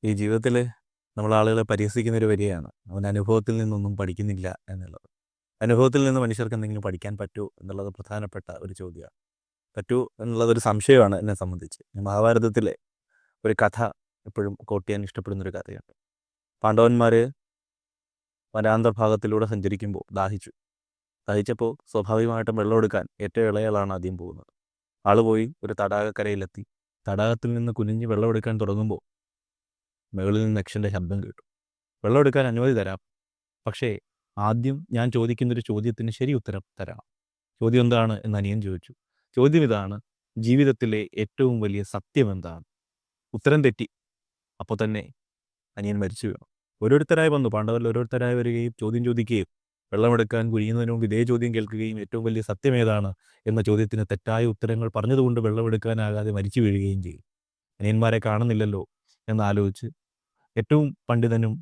ഈ ജീവിതത്തിൽ നമ്മൾ ആളുകളെ പരിഹസിക്കുന്ന ഒരു വരികയാണ്. അവൻ അനുഭവത്തിൽ നിന്നൊന്നും പഠിക്കുന്നില്ല എന്നുള്ളത്. അനുഭവത്തിൽ നിന്ന് മനുഷ്യർക്ക് എന്തെങ്കിലും പഠിക്കാൻ പറ്റുമോ എന്നുള്ളത് പ്രധാനപ്പെട്ട ഒരു ചോദ്യമാണ്. പറ്റൂ എന്നുള്ളതൊരു സംശയമാണ് എന്നെ സംബന്ധിച്ച്. മഹാഭാരതത്തിലെ ഒരു കഥ എപ്പോഴും കോട്ട് ചെയ്യാൻ ഇഷ്ടപ്പെടുന്നൊരു കഥയുണ്ട്. പാണ്ഡവന്മാർ വനാന്തർഭാഗത്തിലൂടെ സഞ്ചരിക്കുമ്പോൾ ദാഹിച്ചപ്പോൾ സ്വാഭാവികമായിട്ടും വെള്ളമെടുക്കാൻ ഏറ്റവും ഇളയാളാണ് ആദ്യം പോകുന്നത്. ആൾ പോയി ഒരു തടാകക്കരയിലെത്തി. തടാകത്തിൽ നിന്ന് കുനിഞ്ഞ് വെള്ളമെടുക്കാൻ തുടങ്ങുമ്പോൾ മുകളിൽ നിന്ന് യക്ഷൻ്റെ ശബ്ദം കേട്ടു. വെള്ളമെടുക്കാൻ അനുമതി തരാം, പക്ഷേ ആദ്യം ഞാൻ ചോദിക്കുന്നൊരു ചോദ്യത്തിന് ശരി ഉത്തരം തരണം. ചോദ്യം എന്താണ് എന്ന് അനിയൻ ചോദിച്ചു. ചോദ്യം ഇതാണ്: ജീവിതത്തിലെ ഏറ്റവും വലിയ സത്യം എന്താണ്? ഉത്തരം തെറ്റി. അപ്പോൾ തന്നെ അനിയൻ മരിച്ചു വീണു. ഓരോരുത്തരായി വന്നു, പാണ്ഡവരിൽ ഓരോരുത്തരായി വരികയും ചോദ്യം ചോദിക്കുകയും വെള്ളമെടുക്കാൻ കുഴിയുന്നതിന് മുമ്പ് ഇതേ ചോദ്യം കേൾക്കുകയും ഏറ്റവും വലിയ സത്യം ഏതാണ് എന്ന ചോദ്യത്തിന് തെറ്റായ ഉത്തരങ്ങൾ പറഞ്ഞതുകൊണ്ട് വെള്ളമെടുക്കാനാകാതെ മരിച്ചു വീഴുകയും ചെയ്യും. അനിയന്മാരെ കാണുന്നില്ലല്ലോ എന്നാലോചിച്ച് ഏറ്റവും പണ്ഡിതനും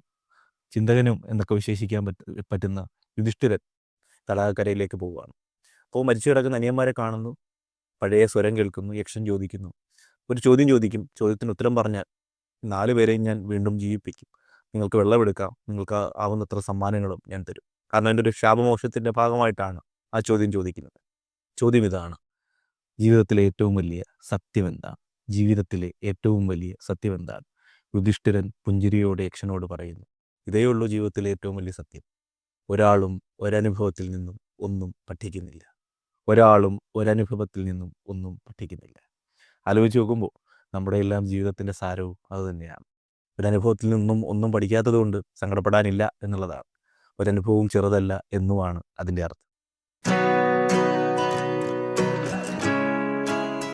ചിന്തകനും എന്നൊക്കെ വിശേഷിക്കാൻ പറ്റുന്ന യുധിഷ്ഠിരൻ തടാകക്കരയിലേക്ക് പോവുകയാണ്. അപ്പോൾ മരിച്ചു കിടക്കുന്ന അനിയന്മാരെ കാണുന്നു, പഴയ സ്വരം കേൾക്കുന്നു. യക്ഷൻ ചോദിക്കുന്നു, ഒരു ചോദ്യം ചോദിക്കും. ചോദ്യത്തിന് ഉത്തരം പറഞ്ഞാൽ 4 പേരെയും ഞാൻ വീണ്ടും ജീവിപ്പിക്കും. നിങ്ങൾക്ക് വെള്ളമെടുക്കാം, നിങ്ങൾക്ക് ആവുന്നത്ര സമ്മാനങ്ങളും ഞാൻ തരും. കാരണം എൻ്റെ ഒരു ശാപമോക്ഷത്തിൻ്റെ ഭാഗമായിട്ടാണ് ആ ചോദ്യം ചോദിക്കുന്നത്. ചോദ്യം ഇതാണ്: ജീവിതത്തിലെ ഏറ്റവും വലിയ സത്യം എന്താണ്? ജീവിതത്തിലെ ഏറ്റവും വലിയ സത്യം എന്താണ്? യുധിഷ്ഠിരൻ പുഞ്ചിരിയോടെ യക്ഷനോട് പറയുന്നു, ഇതേ ഉള്ളൂ ജീവിതത്തിലെ ഏറ്റവും വലിയ സത്യം. ഒരാളും ഒരനുഭവത്തിൽ നിന്നും ഒന്നും പഠിക്കുന്നില്ല. ഒരാളും ഒരനുഭവത്തിൽ നിന്നും ഒന്നും പഠിക്കുന്നില്ല. ആലോചിച്ച് നോക്കുമ്പോൾ നമ്മുടെ എല്ലാം ജീവിതത്തിൻ്റെ സാരവും അതുതന്നെയാണ്. ഒരനുഭവത്തിൽ നിന്നും ഒന്നും പഠിക്കാത്തത് കൊണ്ട് സങ്കടപ്പെടാനില്ല എന്നുള്ളതാണ്. ഒരനുഭവവും ചെറുതല്ല എന്നുമാണ് അതിൻ്റെ അർത്ഥം.